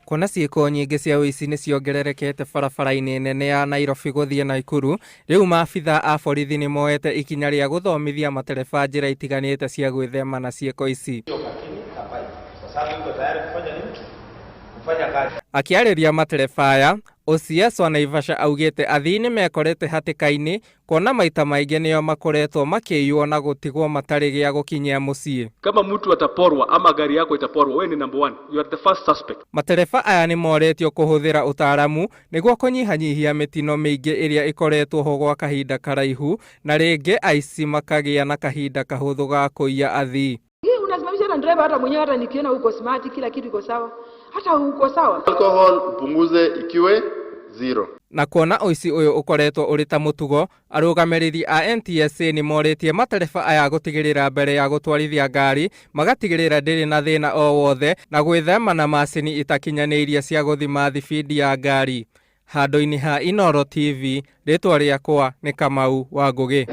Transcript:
Kuna ciiko nyingi cia uici ni ciongererekete barabara-ini nene ya Nairobi guthii Nakuru. Riu maabitha a borithi ni moete ikinya ria guthomithia matereba njira itiganite cia gwithema na ciiko ici. Akiariria matereba aya, OCS wa Naivasha augite athii ni mekorete hatikaini kuona maita maingi nio makoretwo makiywo na gutigwo matari gia gukinyia mucii. Kama mtu ataporwa ama gari yako itaporwa, wewe ni number 1. You are the first suspect. Matereba aya ni moretio kuhuthira utaramu niguo kunyihanyihia mitino mingi iria ikoretwo ho gwa kahinda karaihu na ringi aici makagia na kahinda kahuthu ga kuiya athii. Unasimamisha na driver hata mwenyewe hata nikiona uko smart kila kitu iko sawa. Hata uko sawa. Alcohol punguze ikiwe 0. Na kuona uici uyu ukoretwo uri ta mutugo, arugamiriri a NTSA ni moretie matereba aya gutigirira mbere ya gutwarithia ngari, magatigirira ndiri na thina o wothe na gwithema na macini itakinyaniria cia guthima thibidi ya ngari. Handu-ini ha Inooro TV, ritwa riakwa ni Kamau wa Ngugi.